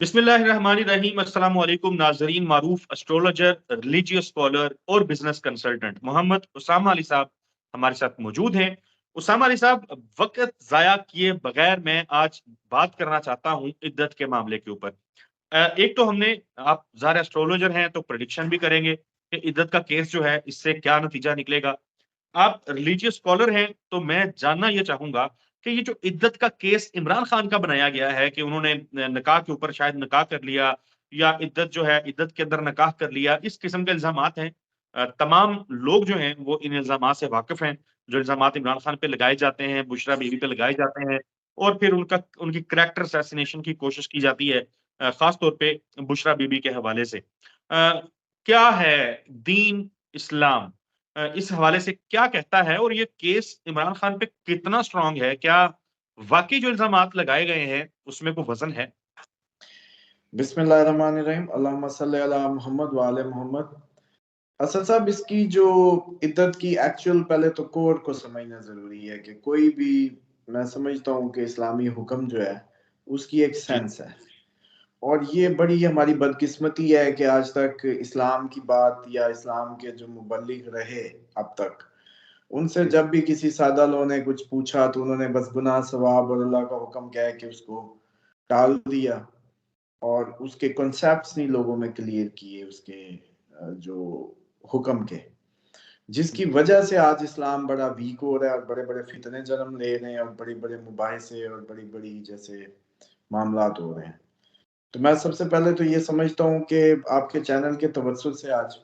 बिस्मिल्लाहिर्रहमानिर्रहीम। अस्सलाम वालेकुम नाजरीन। मारूफ एस्ट्रोलॉजर, रिलीजियस स्कॉलर और बिजनेस कंसल्टेंट मोहम्मद उसामा अली साहब हमारे साथ मौजूद हैं। उसामा अली साहब, वक्त जाया किए बगैर मैं आज बात करना चाहता हूं इद्दत के मामले के ऊपर। एक तो हमने, आप ज़ाहिर एस्ट्रोलॉजर हैं तो प्रेडिक्शन भी करेंगे कि इद्दत का केस जो है इससे क्या नतीजा निकलेगा। आप रिलीजियस स्कॉलर हैं तो मैं जानना ये चाहूंगा कि ये जो इद्दत का केस इमरान खान का बनाया गया है कि उन्होंने निकाह के ऊपर शायद निकाह कर लिया, या इद्दत जो है इद्दत के अंदर निकाह कर लिया, इस किस्म के इल्जामात हैं। तमाम लोग जो हैं वो इन इल्जामात से वाकिफ हैं। जो इल्जामात इमरान खान पे लगाए जाते हैं, बुशरा बीवी पे लगाए जाते हैं, और फिर उनकी करैक्टर असैसिनेशन की कोशिश की जाती है, खास तौर पे बुशरा बीबी के हवाले से। क्या है दीन इस्लाम इस हवाले से क्या कहता है, और ये केस इमरान खान पे कितना स्ट्रांग है? क्या वाकई जो इल्जामात लगाए गए हैं उसमें कोई वजन है? बिस्मिल्लाहिर्रहमानिर्रहीम। अल्लाहुम्मा सल्ली अला मोहम्मद व आले मोहम्मद। असद साहब, इसकी जो इद्दत की एक्चुअल पहले तो कोड को समझना जरूरी है कि कोई भी, मैं समझता हूँ कि इस्लामी हुक्म जो है उसकी एक जी। सेंस है। और ये बड़ी हमारी बदकिस्मती है कि आज तक इस्लाम की बात या इस्लाम के जो मुबल्लिग रहे अब तक, उनसे जी। जब भी किसी सादा लोगों ने कुछ पूछा तो उन्होंने बस गुनाह सवाब और अल्लाह का हुक्म कह के उसको टाल दिया, और उसके कॉन्सेप्ट्स नहीं लोगों में क्लियर किए उसके जो हुक्म के, जिसकी जी। वजह से आज इस्लाम बड़ा वीक हो रहा है और बड़े बड़े फितने जन्म ले रहे हैं और बड़े बड़े मुबाहिसे और बड़ी बड़ी जैसे मामलात हो रहे हैं। तो मैं सबसे पहले तो ये समझता हूँ कि आपके चैनल के तवज्जुह से आज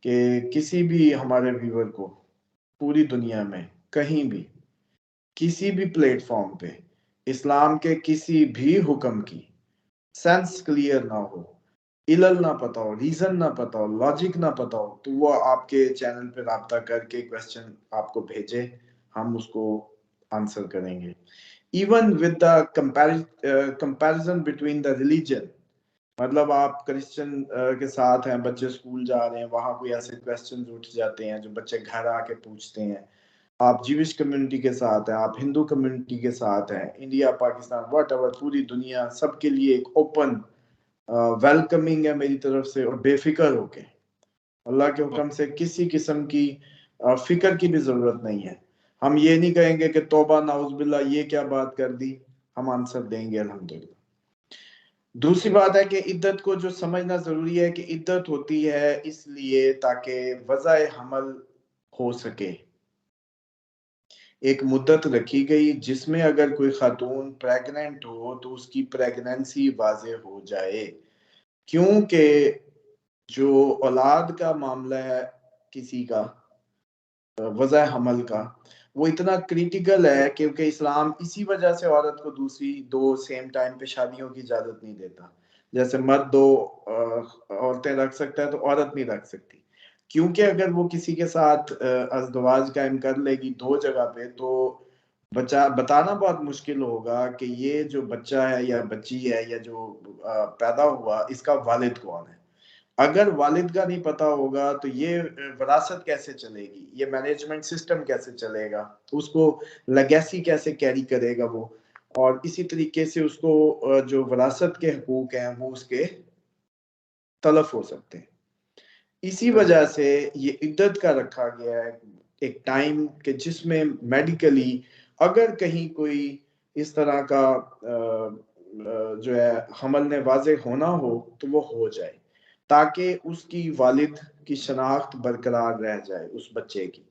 कि किसी भी हमारे व्यूअर को पूरी दुनिया में कहीं भी किसी भी प्लेटफॉर्म पे इस्लाम के किसी भी हुक्म की सेंस क्लियर ना हो, इलल ना पता हो, रीजन ना पता हो, लॉजिक ना पता हो, तो वो आपके चैनल पे राब्ता करके क्वेश्चन आपको भेजे, हम उसको आंसर करेंगे। Even with the comparison between the religion, मतलब आप क्रिश्चियन के साथ हैं, बच्चे स्कूल जा रहे हैं, वहां कोई ऐसे क्वेश्चन उठ जाते हैं जो बच्चे घर आके पूछते हैं। आप जीविश कम्युनिटी के साथ हैं, आप हिंदू कम्युनिटी के साथ हैं, इंडिया पाकिस्तान वट एवर, पूरी दुनिया, सबके लिए एक ओपन वेलकमिंग है मेरी तरफ से, और बेफिक्र होके अल्लाह के हुक्म से किसी किस्म की फिक्र की भी जरूरत नहीं है। हम ये नहीं कहेंगे कि तौबा नाउजुबिल्ला ये क्या बात कर दी, हम आंसर देंगे अल्हम्दुलिल्लाह। दूसरी बात है कि इद्दत को जो समझना जरूरी है कि इद्दत होती है इसलिए ताकि वज़ाए हमल हो सके। एक मुद्दत रखी गई जिसमें अगर कोई खातून प्रेग्नेंट हो तो उसकी प्रेगनेंसी वाजे हो जाए, क्योंकि जो औलाद का मामला है किसी का, वज़ा हमल का, वो इतना क्रिटिकल है क्योंकि इस्लाम इसी वजह से औरत को दूसरी दो सेम टाइम पे शादियों की इजाजत नहीं देता। जैसे मर्द दो औरतें रख सकता है तो औरत नहीं रख सकती, क्योंकि अगर वो किसी के साथ अज़दवाज कायम कर लेगी दो जगह पे, तो बच्चा बताना बहुत मुश्किल होगा कि ये जो बच्चा है या बच्ची है या जो पैदा हुआ इसका वालिद कौन है। अगर वालिद का नहीं पता होगा तो ये विरासत कैसे चलेगी, ये मैनेजमेंट सिस्टम कैसे चलेगा, उसको लेगेसी कैसे कैरी करेगा वो, और इसी तरीके से उसको जो विरासत के हकूक हैं वो उसके तलफ हो सकते हैं। इसी बिल्कुल। वजह से ये इद्दत का रखा गया है एक टाइम के जिसमें मेडिकली अगर कहीं कोई इस तरह का जो है हमल ने वाजे होना हो तो वो हो जाए, ताकि उसकी वालिद की शनाख्त बरकरार रह जाए उस बच्चे की।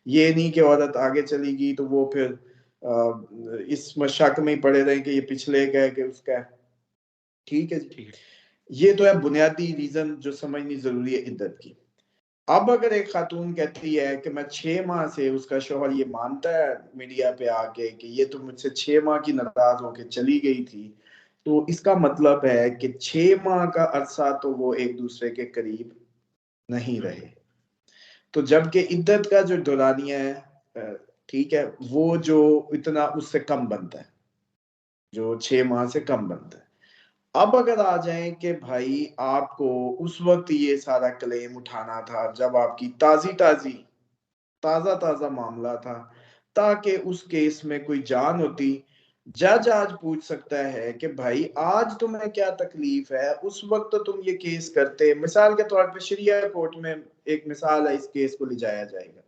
ये नहीं कि औरत आगे चली गई तो वो फिर इस मशक में ही पड़े रहे कि ये पिछले का है कि उसका है। ठीक है जी। ठीक है। ये तो है बुनियादी रीजन जो समझनी जरूरी है इद्दत की। अब अगर एक खातून कहती है कि मैं 6 माह से, उसका शोहर ये मानता है मीडिया पे आके कि ये तो मुझसे 6 माह की नाराज होके चली गई थी, तो इसका मतलब है कि 6 माह का अरसा तो वो एक दूसरे के करीब नहीं हम्म। रहे। तो जबकि इद्दत का जो दौरानिया है, ठीक है, वो जो इतना उससे कम बनता है, जो 6 माह से कम बनता है। अब अगर आ जाए कि भाई आपको उस वक्त ये सारा क्लेम उठाना था जब आपकी ताजी ताजी ताजा ताजा मामला था, ताकि उस केस में कोई जान होती, जज आज पूछ सकता है कि भाई आज तुम्हें क्या तकलीफ है, उस वक्त तो तुम ये केस करते। मिसाल के तौर पे शरिया कोर्ट में एक मिसाल है, इस केस को ले जाया जाएगा।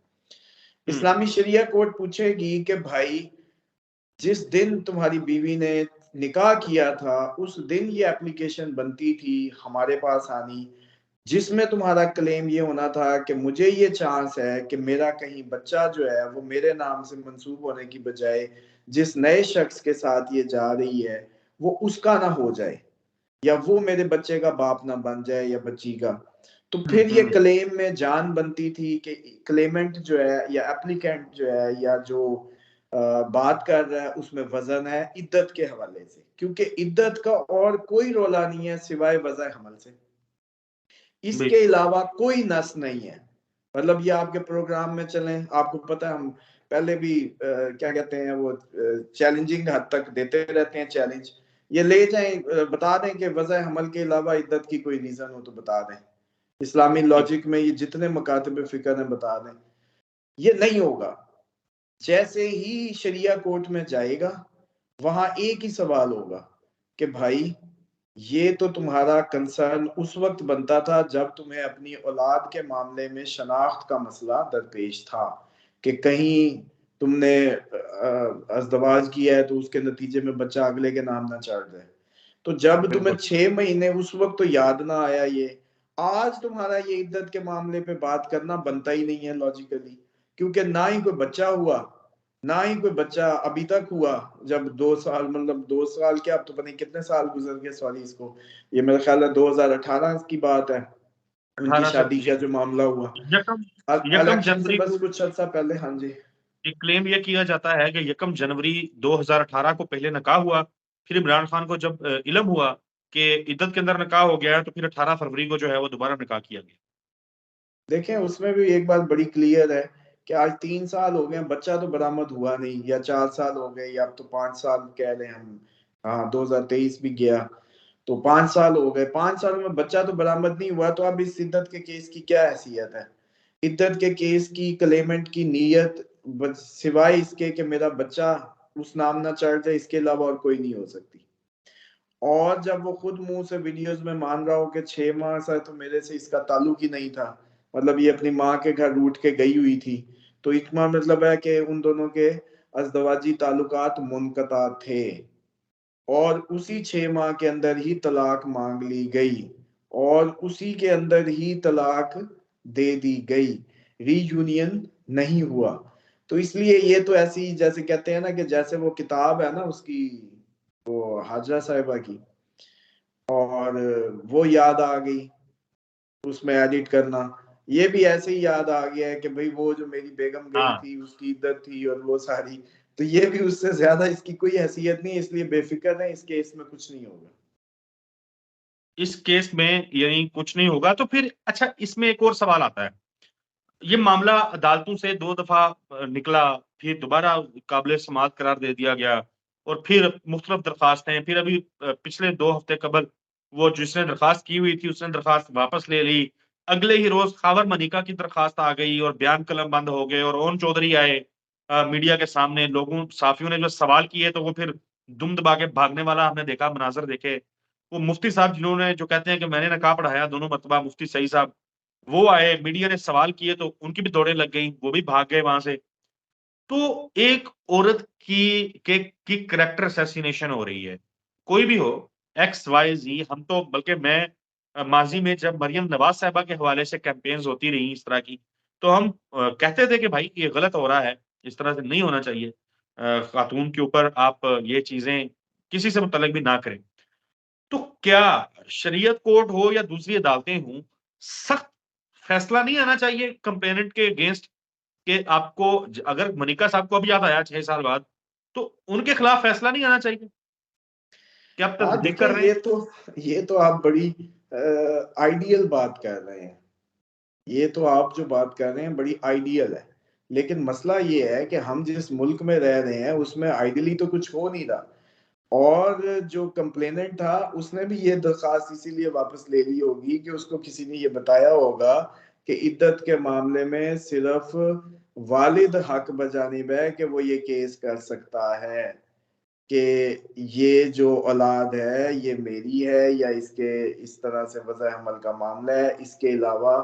इस्लामी शरिया कोर्ट पूछेगी कि भाई जिस दिन तुम्हारी बीवी ने निकाह किया था उस दिन ये एप्लीकेशन बनती थी हमारे पास आनी, जिसमें तुम्हारा क्लेम ये होना था कि मुझे ये चांस है कि मेरा कहीं बच्चा जो है वो मेरे नाम से मंसूब होने की बजाय जिस नए शख्स के साथ ये जा रही है वो उसका ना हो जाए, या वो मेरे बच्चे का बाप ना बन जाए या बच्ची का। तो फिर ये क्लेम में जान बनती थी कि क्लेमेंट जो है या एप्लीकेंट जो है या जो बात कर रहा है उसमें वजन है इद्दत के हवाले से, क्योंकि इद्दत का और कोई रोला नहीं है सिवाय वजह हमल से, इसके अलावा कोई नस नहीं है। मतलब ये आपके प्रोग्राम में चलें, आपको पता है हम पहले भी क्या कहते हैं वो चैलेंजिंग हद तक देते रहते हैं चैलेंज, ये ले जाएं बता दें कि वजह हमल के अलावा इद्दत की कोई रीजन हो तो बता दें, इस्लामी लॉजिक में ये जितने मकातब फिक्र हैं बता दें। ये नहीं होगा। जैसे ही शरिया कोर्ट में जाएगा वहां एक ही सवाल होगा कि भाई ये तो तुम्हारा कंसर्न उस वक्त बनता था जब तुम्हें अपनी औलाद के मामले में शनाख्त का मसला दरपेश था कि कहीं तुमने अज़दवाज किया है तो उसके नतीजे में बच्चा अगले के नाम ना चढ़ जाए। तो जब तुम्हें 6 महीने उस वक्त तो याद ना आया ये, आज तुम्हारा ये इद्दत के मामले पे बात करना बनता ही नहीं है लॉजिकली, क्योंकि ना ही कोई बच्चा हुआ, ना ही कोई बच्चा अभी तक हुआ। जब 2 साल, मतलब 2 साल क्या, अब तो पता नहीं कितने साल गुजर गए, सॉरी इसको, ये मेरा ख्याल है 2018 की बात है उनकी 18 से शादी का जो मामला हुआ यकम यकम इलेक्शन से जनवरी बस को कुछ अर्सा पहले। हाँ जी, क्लेम यह किया जाता है कि यकम जनवरी 2018 को पहले निकाह हुआ, फिर इमरान खान को जब इल्म हुआ कि इद्दत के अंदर निकाह हो गया है तो फिर 18 फरवरी को जो है वो दोबारा निकाह किया गया। देखें उसमें भी एक बात बड़ी क्लियर है कि आज 3 साल हो गए, बच्चा तो बरामद हुआ नहीं, या 4 साल हो गए, या अब तो 5 साल कह रहे हैं हम। हाँ 2023 भी गया तो 5 साल हो गए, 5 साल में बच्चा तो बरामद नहीं हुआ। तो अब इस इद्दत के केस की क्या हैसियत है? इद्दत के केस की क्लेमेंट की नीयत सिवाय इसके कि मेरा बच्चा उस नाम ना चढ़ जाए, इसके अलावा और कोई नहीं हो सकती। और जब वो खुद मुंह से वीडियोस में मान रहा हो कि 6 माह से तो मेरे से इसका ताल्लुक ही नहीं था, मतलब ये अपनी माँ के घर रूठ के गई हुई थी, तो इकमा मतलब है कि उन दोनों के अज़दवाजी ताल्लुकात मुनक़ता थे, और उसी 6 माह के अंदर ही तलाक मांग ली गई और उसी के अंदर ही तलाक दे दी गई, रीयूनियन नहीं हुआ। तो इसलिए ये तो ऐसी, जैसे कहते हैं ना कि जैसे वो किताब है ना उसकी, वो हाजरा साहिबा की, और वो याद आ गई उसमें एडिट करना, ये भी ऐसे ही याद आ गया है कि भाई वो जो मेरी बेगम गई हाँ, थी उसकी इद्दत थी और वो सारी, तो ये भी उससे ज्यादा इसकी कोई हैसियत नहीं, इसलिए बेफिक्र है, इस केस में कुछ नहीं होगा। इस केस में यही कुछ नहीं होगा। तो फिर अच्छा, इसमें एक और सवाल आता है। ये मामला अदालतों से 2 दफा निकला, फिर दोबारा काबिल समाअत करार दे दिया गया, और फिर मुख्तलिफ दरखास्तें, फिर अभी पिछले 2 हफ्ते कबल वो जिसने दरखास्त की हुई थी उसने दरखास्त वापस ले ली। अगले ही रोज खावर मनिका की दरखास्त आ गई और बयान कलम बंद हो गए और ओन चौधरी आए मीडिया के सामने। लोगों साफियों ने जो सवाल किए तो वो फिर दुम दबा के भागने वाला हमने देखा, मनाजर देखे। वो मुफ्ती साहब जिन्होंने जो कहते हैं कि मैंने नकाब पढ़ाया दोनों मरतबा, मुफ्ती सही साहब, वो आए, मीडिया ने सवाल किए तो उनकी भी दौड़ें लग गई, वो भी भाग गए वहां से। तो एक औरत की कैरेक्टर असैसिनेशन हो रही है, कोई भी हो, एक्स वाई जी। हम तो बल्कि मैं माजी में जब मरियम नवाज साहिबा के हवाले से कैंपेन्स होती रही इस तरह की, तो हम कहते थे कि भाई ये गलत हो रहा है, इस तरह से नहीं होना चाहिए। खातून के ऊपर आप ये चीजें किसी से मुतल्लिक भी ना करें। तो क्या शरीयत कोर्ट हो या दूसरी अदालतें हों, सख्त फैसला नहीं आना चाहिए कंप्लेनेंट के अगेंस्ट, कि आपको अगर मनिका साहब को अभी याद आया 6 साल बाद, तो उनके खिलाफ फैसला नहीं आना चाहिए कि आप हाँ तस्दीक देखें, कर रहे हैं? ये तो आप बड़ी आइडियल बात कर रहे हैं, ये तो आप जो बात कर रहे हैं बड़ी आइडियल है, लेकिन मसला ये है कि हम जिस मुल्क में रह रहे हैं उसमें आइडियली तो कुछ हो नहीं रहा। और जो कंप्लेनेंट था उसने भी ये दरखास्त इसीलिए वापस ले ली होगी कि उसको किसी ने ये बताया होगा कि इद्दत के मामले में सिर्फ वालिद हक बजानिब है कि वो ये केस कर सकता है, कि ये जो औलाद है ये मेरी है या इसके इस तरह से वज़ा हमल का मामला है, इसके अलावा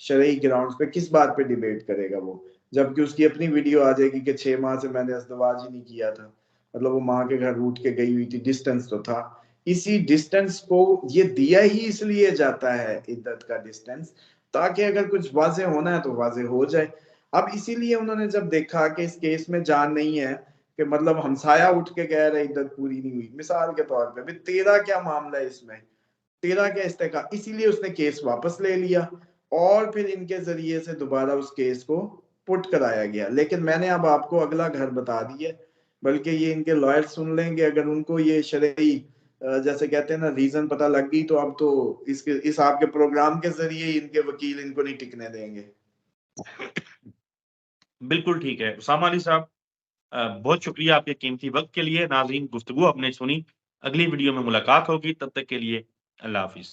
शरई ग्राउंड्स पे किस बात पे डिबेट करेगा वो? जबकि उसकी अपनी वीडियो आ जाएगी कि 6 माह से मैंने अज़दवाज ही नहीं किया था। मतलब वो माँ के घर रूठ के गई हुई थी, डिस्टेंस तो था। इसी डिस्टेंस को ये दिया ही इसलिए जाता है, इद्दत का डिस्टेंस, ताकि अगर कुछ वाज़ेह होना है तो वाज़ेह हो जाए। अब इसीलिए उन्होंने जब देखा कि इस केस में जान नहीं है, कि मतलब हमसाया उठ के कह रहा है इद्दत पूरी नहीं हुई, मिसाल के तौर पे, तेरा क्या मामला है इसमें, तेरा क्या इस्तेका, इसीलिए उसने केस वापस ले लिया और फिर इनके जरिए से दोबारा उस केस को पुट कराया गया। लेकिन मैंने अब आपको अगला घर बता दिया, बल्कि ये इनके लॉयर सुन लेंगे, अगर उनको ये शरई जैसे कहते हैं ना रीजन पता लग गई, तो अब तो इस आपके प्रोग्राम के जरिए इनके वकील इनको नहीं टिकने देंगे। बिल्कुल ठीक है उसामा अली साहब, बहुत शुक्रिया आपके कीमती वक्त के लिए। नाज़रीन, गुफ्तगू आपने सुनी, अगली वीडियो में मुलाकात होगी, तब तक के लिए अल्लाह हाफिज।